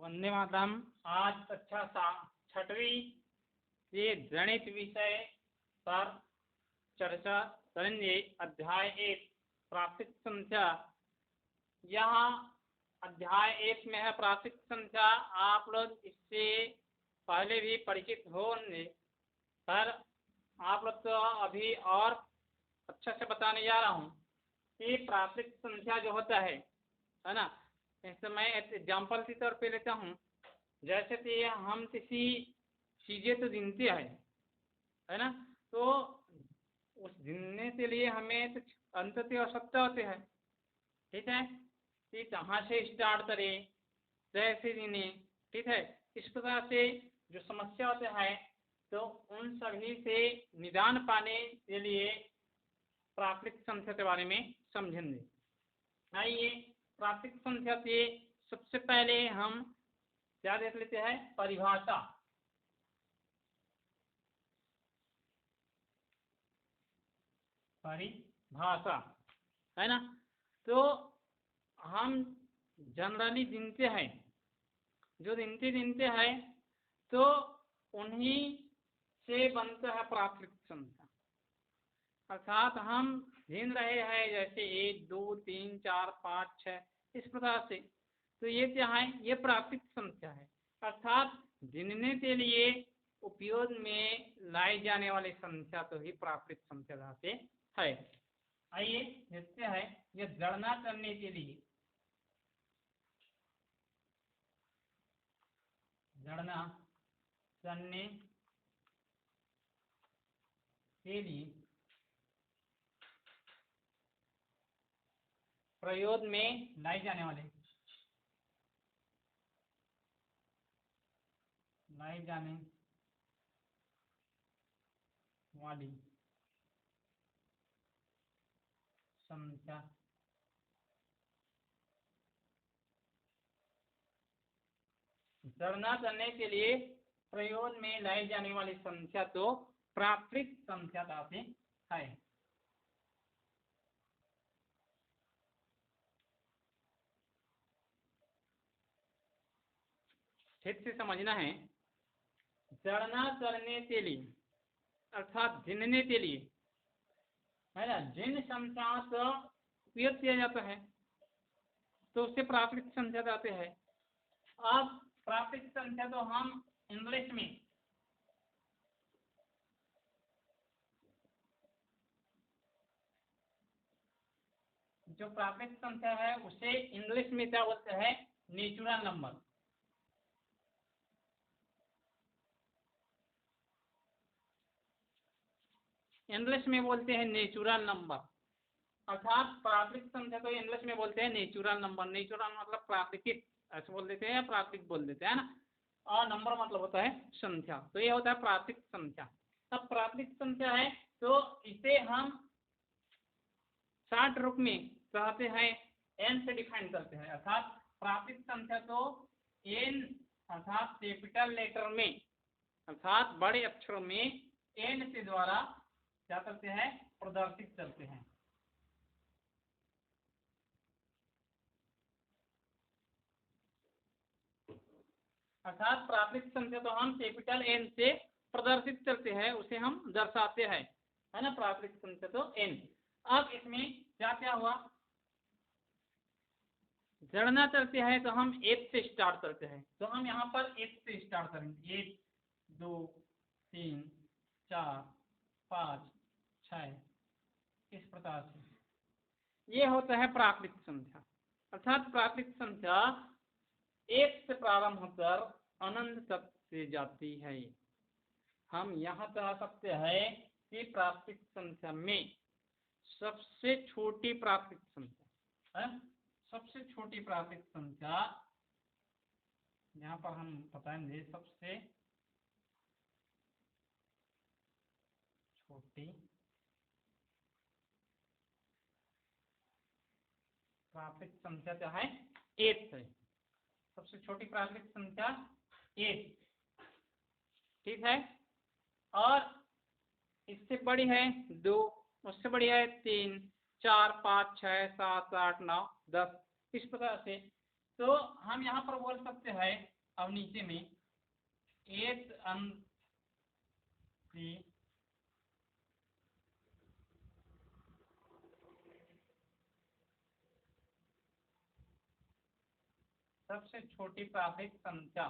वंदे मातरम। आज कक्षा छठवीं के गणित विषय पर चर्चा करेंगे। अध्याय 1 प्राकृत संख्या। यहाँ अध्याय 1 में है प्राकृत संख्या। आप लोग इससे पहले भी परिचित होंगे, पर आप लोग तो अभी और अच्छे से बताने जा रहा हूँ कि प्राकृत संख्या जो होता है ना, इससे मैं एग्जाम्पल के तौर पे लेता हूँ। जैसे कि हम किसी चीज़ें तो गिनते हैं, है ना, तो उस गिनने के लिए हमें तो अंत की आवश्यकता होती है। ठीक है, कि कहाँ से स्टार्ट करें, कैसे गिने। ठीक है, इस प्रकार से जो समस्या होता है, तो उन सभी से निदान पाने के लिए प्राकृत संख्या के बारे में समझेंगे। आइए प्राकृत संख्या के सबसे पहले हम क्या देख लेते हैं, परिभाषा। परिभाषा है ना, तो हम जनरली गिनते हैं, जो गिनते हैं तो उन्हीं से बनता है प्राकृत संख्या। अर्थात हम गिन रहे हैं जैसे 1 2 3 4 5 6 इस प्रकार से, तो ये क्या है, ये प्राकृत संख्या है। अर्थात गिनने के लिए उपयोग में लाई जाने वाली संख्या तो ही प्राकृत संख्या कहते है। आइए देखते हैं, ये गणना करने के लिए, गणना करने के लिए प्रयोग में लाई जाने वाली संख्या गणना करने के लिए प्रयोग में लाई जाने वाली संख्या तो प्राकृत संख्या कहते हैं। ठीक से समझना है। गणना करने के लिए अर्थात गिनने के लिए, है ना, जिन संख्याओं का उपयोग किया जाता है तो उससे प्राकृत संख्या कहते हैं। अब प्राकृत संख्या तो हम इंग्लिश में जो प्राकृत संख्या है उसे इंग्लिश में क्या बोलते हैं, नेचुरल नंबर। इंग्लिश में बोलते हैं नेचुरल नंबर। अर्थात प्राकृत संख्या को इंग्लिश में बोलते हैं नेचुरल नंबर। नेचुरल मतलब प्राकृतिक ऐसे बोल देते हैं, या प्राकृतिक बोल देते हैं ना, और नंबर मतलब होता है संख्या। तो ये होता है प्राकृतिक संख्या। अब प्राकृतिक संख्या है तो इसे हम शॉर्ट रूप में कहते हैं, एन से डिफाइन करते हैं। अर्थात प्राकृतिक संख्या तो एन अर्थात कैपिटल लेटर में, अर्थात बड़े अक्षरों में एन के द्वारा क्या करते हैं, प्रदर्शित करते हैं। अर्थात प्राकृतिक संख्या तो हम कैपिटल एन से प्रदर्शित करते हैं, उसे हम दर्शाते हैं, है ना, प्राकृतिक संख्या तो एन। अब इसमें क्या क्या हुआ, गणना करते हैं तो हम 1 से स्टार्ट करते हैं। तो हम यहाँ पर 1 से स्टार्ट करेंगे। 1 2 3 4 5 6 इस प्रकार से। ये होता है प्राकृतिक संख्या। अर्थात प्राकृतिक संख्या 1 से प्रारंभ होकर अनंत तक से जाती है। हम यहाँ कह सकते हैं कि प्राकृतिक संख्या में सबसे छोटी प्राकृतिक संख्या है, सबसे छोटी प्राकृतिक संख्या यहाँ पर हम बताएंगे, सबसे छोटी प्राकृतिक संख्या क्या है, 8 है। सबसे छोटी प्राकृतिक संख्या 8, ठीक है। और इससे बड़ी है 2, उससे बड़ी है 3 4 5 6 7 8 9 10 इस प्रकार से। तो हम यहाँ पर बोल सकते हैं अब नीचे में एथ अंक की सबसे छोटी प्राकृतिक संख्या,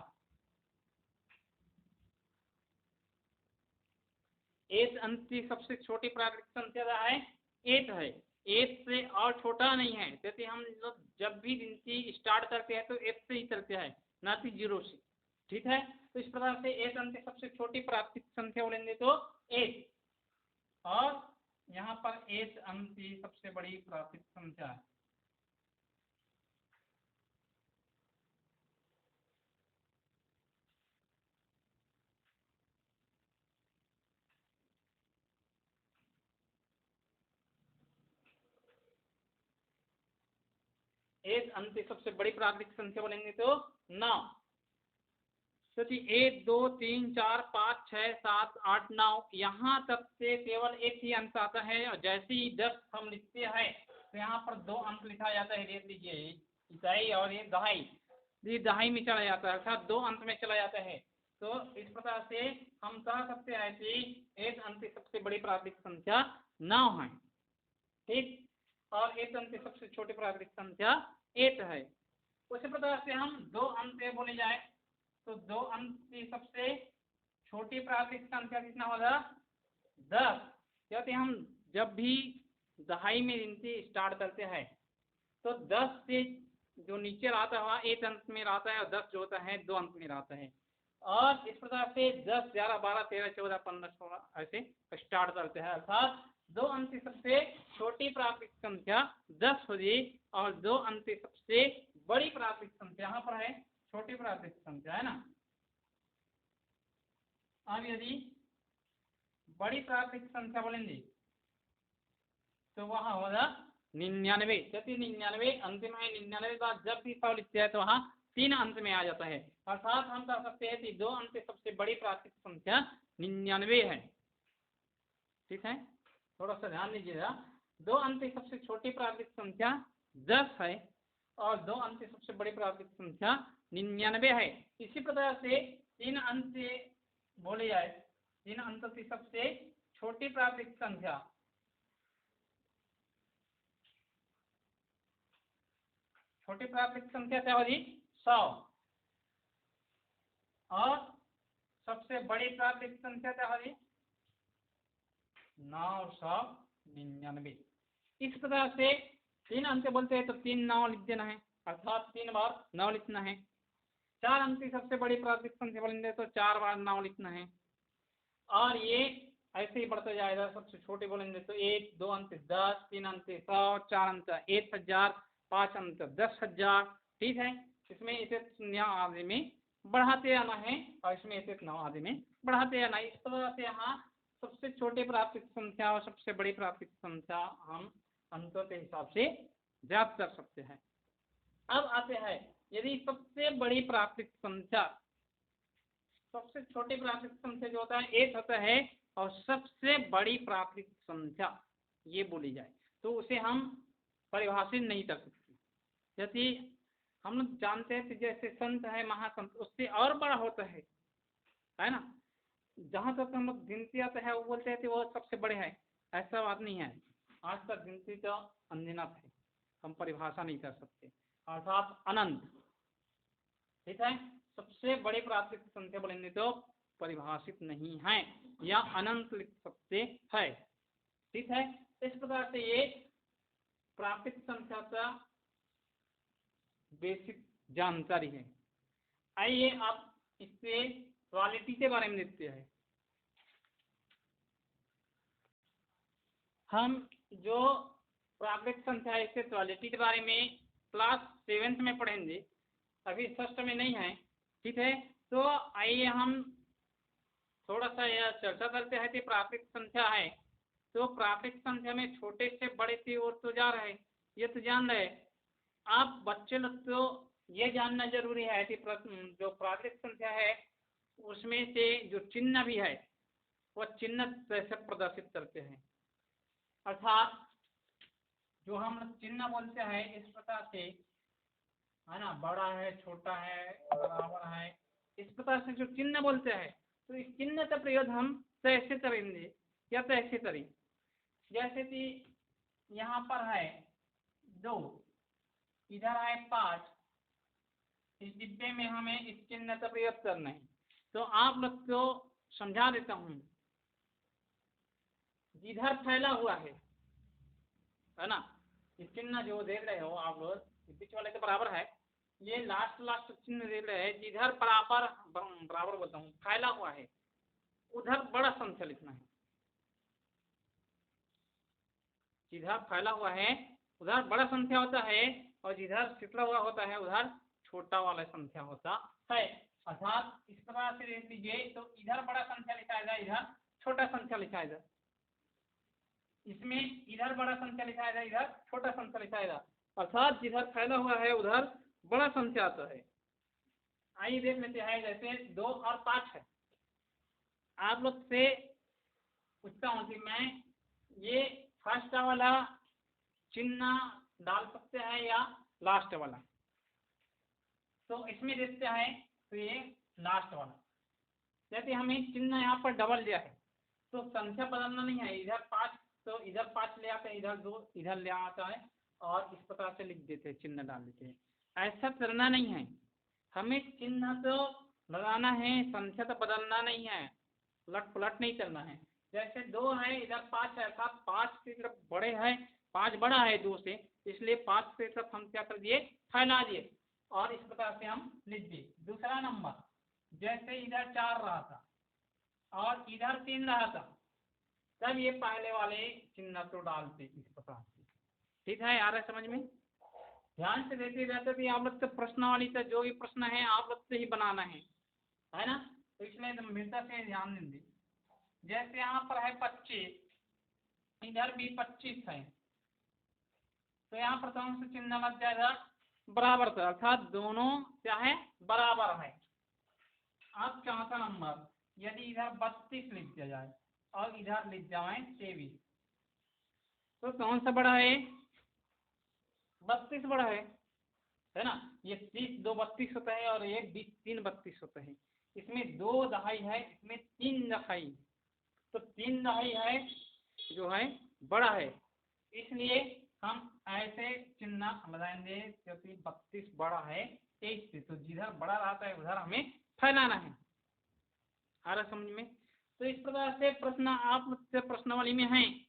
एथ अंक की सबसे छोटी प्राकृतिक संख्या क्या है? एथ है। एथ से और छोटा नहीं है, जैसे हम लोग जब भी गिनती स्टार्ट करते हैं तो एथ से ही करते हैं, ना कि जीरो से। ठीक है, तो इस प्रकार से एथ अंक की सबसे छोटी प्राकृतिक संख्या बोलेंगे तो एथ, और यहाँ पर एथ अंक की सबसे बड़ी प्राकृतिक संख्या है। एक अंक की सबसे बड़ी प्राकृतिक संख्या बोलेंगे तो 9। क्योंकि 1 2 3 4 5 6 7 8 9 यहाँ तक से केवल एक ही अंक आता है, और जैसे ही 10 हम लिखते हैं तो यहाँ पर 2 अंक लिखा जाता है। देख लीजिए, इकाई और ये दहाई, ये दहाई में चला जाता है, अर्थात 2 अंक में चला जाता है। तो इस प्रकार से हम कह सकते हैं कि एक अंक की सबसे बड़ी प्राकृतिक संख्या 9 है। ठीक, और एक अंक की सबसे छोटी प्राकृतिक संख्या 8 है। उसी प्रकार से हम 2 अंक बोले जाए तो 2 अंक की सबसे छोटी प्राकृतिक संख्या कितना होगा? 10। क्योंकि हम जब भी दहाई में गिनती स्टार्ट करते हैं तो 10 से जो नीचे रहता है 1 अंक में रहता है, और 10 जो होता है 2 अंक में रहता है। और इस प्रकार से 10 11 12 13 14 15 16 ऐसे स्टार्ट करते हैं, अर्थात 2 अंक की सबसे छोटी प्राकृतिक संख्या 10 होगी, और 2 अंक की सबसे बड़ी प्राकृतिक संख्या यहाँ पर है छोटी प्राकृतिक संख्या, है ना। अब यदि बड़ी प्राकृतिक संख्या बोलेंगे तो वहां होगा 99। क्योंकि 99 अंतिम है, 99 बाद जब भी 100 लिखते हैं तो वहां 3 अंक में आ जाता है, अर्थात हम कह सकते हैं कि 2 अंक की सबसे बड़ी प्राकृतिक संख्या 99 है। ठीक है, थोड़ा सा ध्यान दीजिएगा। 2 अंक की सबसे छोटी प्राकृतिक संख्या 10 है, और 2 अंक की सबसे बड़ी प्राकृतिक संख्या 99 है। इसी प्रकार से 3 अंक से बोले जाए, 3 अंक की सबसे छोटी प्राकृतिक संख्या, छोटी प्राकृतिक संख्या क्या होगी? 100। और सबसे बड़ी प्राकृतिक संख्या क्या होगी? 999। इस प्रकार से 3 अंक बोलते हैं तो 3 9 लिख देना है, अर्थात 3 बार 9 लिखना है। 4 अंक की सबसे बड़ी प्राकृतिक संख्या बोलेंगे तो 4 बार 9 लिखना है, और ये ऐसे ही बढ़ता जाएगा। सबसे छोटे बोलेंगे तो 1 2 अंक 10, 3 अंक 100, 4 अंक 1000, 5 अंक 10,000। ठीक है, इसमें इसे 9 आदि में बढ़ाते आना है, और इसमें इसे 9 आदि में बढ़ाते आना है। इस तरह से यहाँ सबसे छोटे प्राकृतिक संख्या और सबसे बड़ी प्राकृतिक संख्या हम अंकों के हिसाब से ज्ञात कर सकते हैं। अब आते हैं, यदि सबसे बड़ी प्राकृतिक संख्या, सबसे छोटी प्राकृतिक संख्या जो होता है 1 होता है, और सबसे बड़ी प्राकृतिक संख्या ये बोली जाए तो उसे हम परिभाषित नहीं कर सकते। यदि हम लोग जानते हैं कि जैसे संत है महासंत, उससे और बड़ा होता है ना। जहाँ तक हम लोग गिनती आता है वो बोलते हैं कि वो सबसे बड़े हैं, ऐसा बात नहीं है। आज तक गिनती तो अनगिनत है, हम परिभाषा नहीं कर सकते, अर्थात अनंत। ठीक है, सबसे बड़ी प्राकृतिक संख्या बोलेंगे तो परिभाषित नहीं है, या अनंत लिख सकते हैं। ठीक है, इस प्रकार से ये प्राकृतिक संख्या का बेसिक जानकारी है। आइए आप इससे क्वालिटी के बारे में देखते हैं। हम जो प्राकृतिक संख्या है इसके क्वालिटी के बारे में क्लास 7th में पढ़ेंगे, अभी 6th में नहीं है। ठीक है, तो आइए हम थोड़ा सा यह चर्चा करते हैं कि प्राकृतिक संख्या है तो प्राकृतिक संख्या में छोटे से बड़े की ओर तो जा रहे, ये तो जान रहे आप बच्चे लोग। तो ये जानना जरूरी है कि जो प्राकृतिक संख्या है उसमें से जो चिन्ह भी है वह चिन्ह कैसे प्रदर्शित करते हैं, अर्थात जो हम चिन्ह बोलते हैं इस प्रकार से, है ना, बड़ा है, छोटा है, बराबर है, प्रकार से जो चिन्ह बोलते हैं, तो इस चिन्ह का प्रयोग हम कैसे करेंगे या कैसे करें। जैसे कि यहाँ पर है 2, इधर है 5, इस डिब्बे में हमें इस चिन्ह का प्रयोग करना है। तो आप लोग को समझा देता हूँ। जिधर फैला हुआ है ना, इस चिन्ह जो देख रहे हो आप लोग, बीच वाले के बराबर है, ये लास्ट चिन्ह देख रहे हैं। जिधर बराबर बोलता हूँ फैला हुआ है, उधर बड़ा संख्या लिखना है। जिधर फैला हुआ है उधर बड़ा संख्या होता है, और जिधर सिकुड़ा हुआ होता है उधर छोटा वाला संख्या होता है। अर्थात इस प्रकार से देख लीजिए, तो इधर बड़ा संख्या लिखाएगा, इधर छोटा संख्या लिखाएगा। इसमें इधर बड़ा संख्या लिखाएगा, इधर छोटा संख्या लिखाएगा। अर्थात जिधर फैला हुआ है उधर बड़ा संख्या आता है। आइए देख लेते हैं। जैसे 2 और 5 है। आप लोग से पूछता हूँ कि मैं ये फर्स्ट वाला चिन्ह डाल सकते हैं या लास्ट वाला। तो इसमें देखते हैं, तो ये लास्ट वाला। जैसे हमें चिन्ह यहाँ पर डबल दिया है, तो संख्या बदलना नहीं है। इधर 5 तो इधर 5 ले आते हैं, इधर 2 इधर ले आता है, और इस प्रकार से लिख देते हैं, चिन्ह डाल देते हैं। ऐसा करना नहीं है। हमें चिन्ह तो लगाना है, संख्या तो बदलना नहीं है, उलट पुलट नहीं करना है। जैसे 2 है, इधर 5 है, अर्थात 5 की तरफ बड़े है, 5 बड़ा है 2 से, इसलिए 5 की तरफ हम क्या कर दिए, फैला दिए, और इस प्रकार से हम लिख दिए। दूसरा नंबर, जैसे इधर 4 रहा था और इधर 3 रहा था, तब ये पहले वाले चिन्ह तो डालते इस प्रकार से। ठीक है, आ रहा है समझ में? ध्यान से देखते रहते भी आप लोग तो प्रश्नावली का जो भी प्रश्न है आप लोग से ही बनाना है ना, तो इसलिए गंभीरता से ध्यान देंगे। जैसे यहाँ पर है 25, इधर भी 25 है, तो यहाँ प्रथम से चिन्ह लग जाएगा बराबर का, अर्थात दोनों क्या है, बराबर है। अब चौथा नंबर, यदि इधर 32 लिख दिया जाए और इधर लिख जाए 23, तो कौन सा बड़ा है? 32 बड़ा है ना। ये 30 2 32 होता है, और ये 3 32 होता है। इसमें 2 दहाई है, इसमें 3 दहाई, तो 3 दहाई है जो है बड़ा है, इसलिए हम ऐसे चिन्ह लगाएंगे, क्योंकि 32 बड़ा है 23 से, तो जिधर बड़ा रहता है उधर हमें फैलाना है। आ रहा समझ में? तो इस प्रकार से प्रश्न आप लोग से प्रश्नावली में है,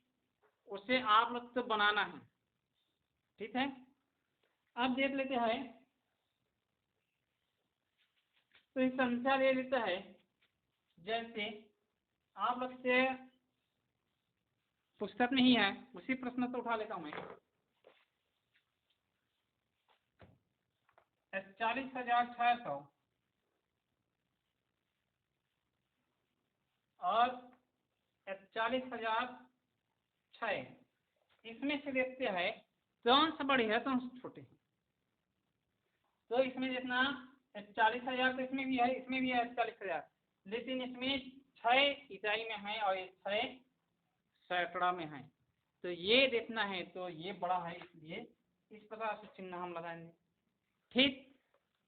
उसे आप लोग से बनाना है। ठीक है, अब देख लेते हैं। तो इस संख्या दे देता है, जैसे आप लोग से पुस्तक में ही है, उसी प्रश्न से उठा लेता हूं मैं। 40,600 और 41,006, इसमें से देखते हैं कौन सा बड़ी है कौन सा छोटे है। तो इसमें जितना 41,000, तो इसमें भी है, इसमें भी है 41,000, लेकिन इसमें 6 ईसाई में है और 6 सैकड़ा में है। तो ये देखना है, तो ये बड़ा है, इसलिए इस प्रकार से चिन्ह हम लगाएंगे। ठीक,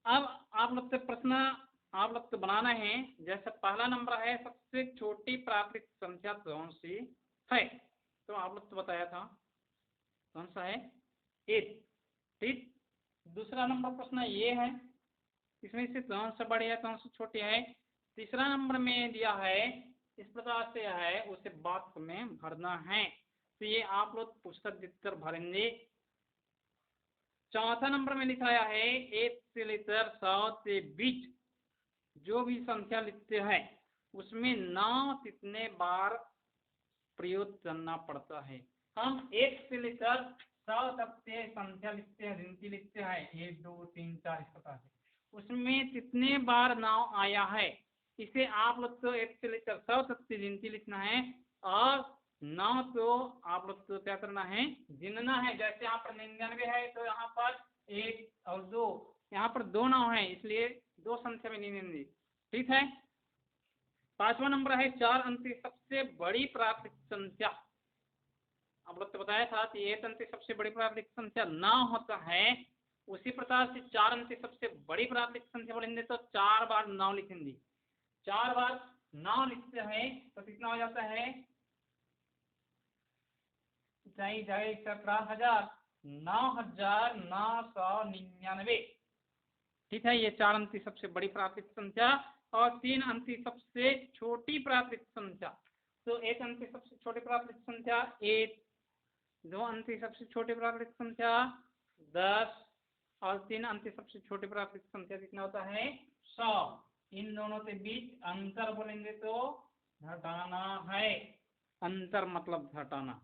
अब आप लोग से प्रश्न आप लोग को बनाना है। जैसे पहला नंबर है, सबसे छोटी प्राकृतिक संख्या कौन सी है, तो आप लोग को बताया था कौन सा है, 8। ठीक, दूसरा नंबर प्रश्न ये है, इसमें से कौन सा बड़ी है कौन सा छोटी है। तीसरा नंबर में दिया है, इस प्रकार से है, उसे बॉक्स में भरना है, तो ये आप लोग पुस्तक देखकर भरेंगे। चौथा नंबर में लिखाया है 1 से लेकर 100 के बीच जो भी संख्या लिखते हैं उसमें 9 कितने बार प्रयोग करना पड़ता है। हम 1 से लेकर 100 तक के संख्या लिखते हैं, गिनती लिखते हैं, 1 2 3 4 इस प्रकार से, उसमें कितने बार 9 आया है, इसे आप लोग को 1 से लेकर 100 तक की गिनती लिखना है, और 9 को आप लोग को क्या करना है, गिनना है। जैसे यहाँ पर 99 है, तो यहाँ पर 1 और 2, यहाँ पर 2 9 है, इसलिए 2 संख्या में गिनेंगे। ठीक है, पांचवा नंबर है 4 अंक की सबसे बड़ी प्राकृतिक संख्या। आप लोग को बताया था कि 1 अंक की सबसे बड़ी प्राकृतिक संख्या 9 होता है, उसी प्रकार से 4 अंक की सबसे बड़ी प्राकृतिक संख्या बोलेंगे तो 4 बार 9 लिखेंगे। 4 बार 9 लिखते हैं तो कितना हो जाता है? 9,999। ठीक है, ये 4 अंक की सबसे बड़ी प्राकृतिक संख्या और 3 अंक की सबसे छोटी प्राकृतिक संख्या। तो 1 अंक की सबसे छोटी प्राकृतिक संख्या 8, 2 अंक की सबसे छोटी प्राकृतिक संख्या 10 और 3 अंक की सबसे छोटी प्राकृतिक संख्या कितना होता है? 100। इन दोनों के बीच अंतर बोलेंगे तो घटाना है। अंतर मतलब घटाना,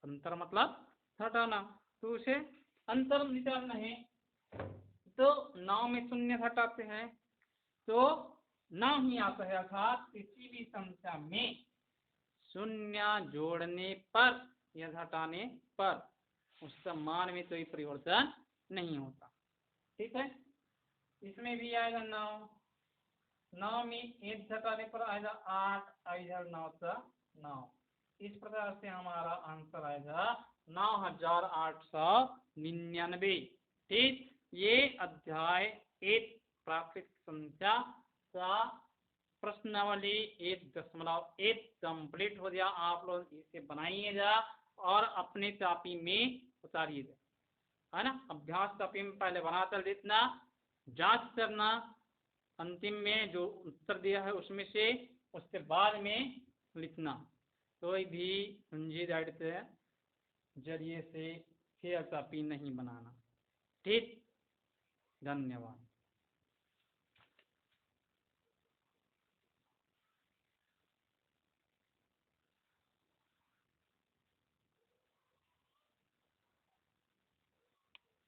अंतर मतलब घटाना। तो उसे अंतर निकालना है तो 9 में शून्य घटाते हैं तो 9 ही आता है। अर्थात किसी भी संख्या में शून्य जोड़ने पर या घटाने पर उसका मान में कोई परिवर्तन नहीं होता। ठीक है, इसमें भी आएगा 9, 9 में 1 घटाने पर आएगा 8, इधर 9 का 9। इस प्रकार से हमारा आंसर आएगा 9,899। ठीक, ये अध्याय 1 प्राकृतिक संख्या का प्रश्नावली 1.1 कंप्लीट हो गया। आप लोग इसे बनाइएगा और अपने कॉपी में उतारिएगा, है ना। अभ्यास कॉपी में पहले बनाकर लिखना, जांच करना, अंतिम में जो उत्तर दिया है उसमें से उसके बाद में लिखना। कोई भी कुंजी गाइड के जरिए से फेयर कॉपी नहीं बनाना। ठीक, धन्यवाद।